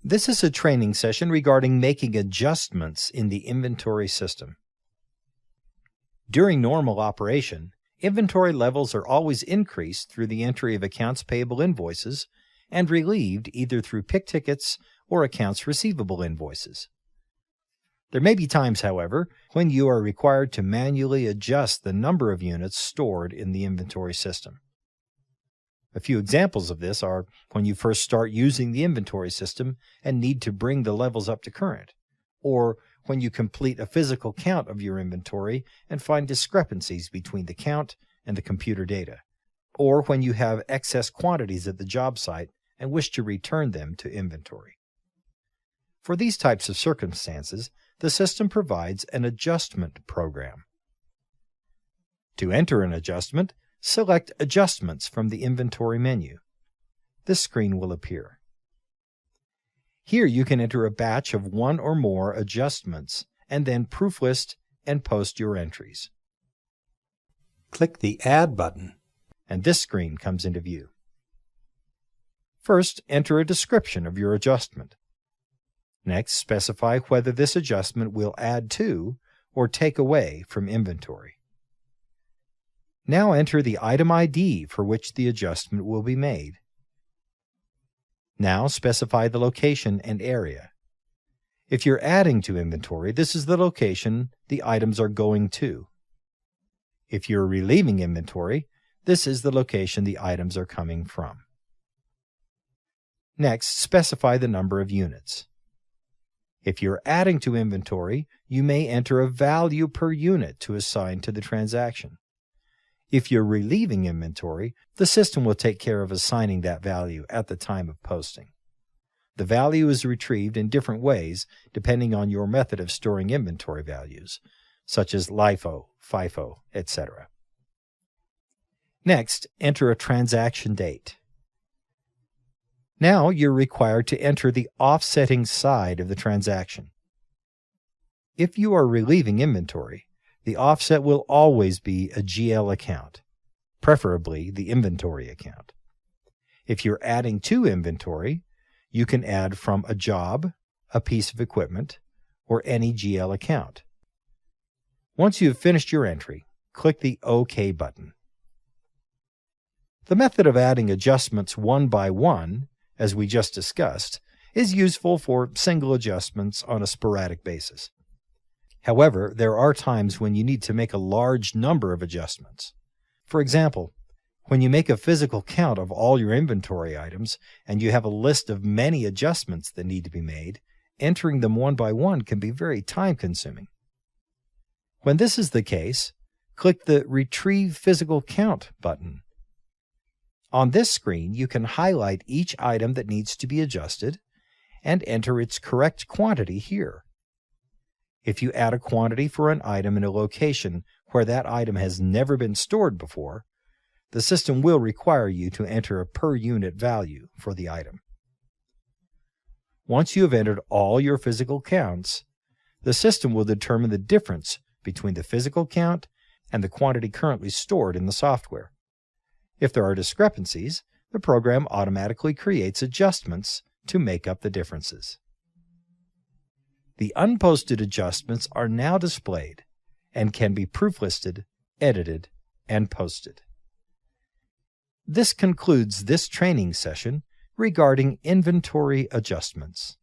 This is a training session regarding making adjustments in the inventory system. During normal operation, inventory levels are always increased through the entry of accounts payable invoices and relieved either through pick tickets or accounts receivable invoices. There may be times, however, when you are required to manually adjust the number of units stored in the inventory system. A few examples of this are when you first start using the inventory system and need to bring the levels up to current, or when you complete a physical count of your inventory and find discrepancies between the count and the computer data, or when you have excess quantities at the job site and wish to return them to inventory. For these types of circumstances, the system provides an adjustment program. To enter an adjustment, select Adjustments from the Inventory menu. This screen will appear. Here you can enter a batch of one or more adjustments and then prooflist and post your entries. Click the Add button, and this screen comes into view. First, enter a description of your adjustment. Next, specify whether this adjustment will add to or take away from inventory. Now enter the item ID for which the adjustment will be made. Now specify the location and area. If you're adding to inventory, this is the location the items are going to. If you're relieving inventory, this is the location the items are coming from. Next, specify the number of units. If you're adding to inventory, you may enter a value per unit to assign to the transaction. If you're relieving inventory, the system will take care of assigning that value at the time of posting. The value is retrieved in different ways depending on your method of storing inventory values, such as LIFO, FIFO, etc. Next, enter a transaction date. Now you're required to enter the offsetting side of the transaction. If you are relieving inventory, the offset will always be a GL account, preferably the inventory account. If you're adding to inventory, you can add from a job, a piece of equipment, or any GL account. Once you have finished your entry, click the OK button. The method of adding adjustments one by one, as we just discussed, is useful for single adjustments on a sporadic basis. However, there are times when you need to make a large number of adjustments. For example, when you make a physical count of all your inventory items and you have a list of many adjustments that need to be made, entering them one by one can be very time-consuming. When this is the case, click the Retrieve Physical Count button. On this screen, you can highlight each item that needs to be adjusted and enter its correct quantity here. If you add a quantity for an item in a location where that item has never been stored before, the system will require you to enter a per unit value for the item. Once you have entered all your physical counts, the system will determine the difference between the physical count and the quantity currently stored in the software. If there are discrepancies, the program automatically creates adjustments to make up the differences. The unposted adjustments are now displayed and can be prooflisted, edited, and posted. This concludes this training session regarding inventory adjustments.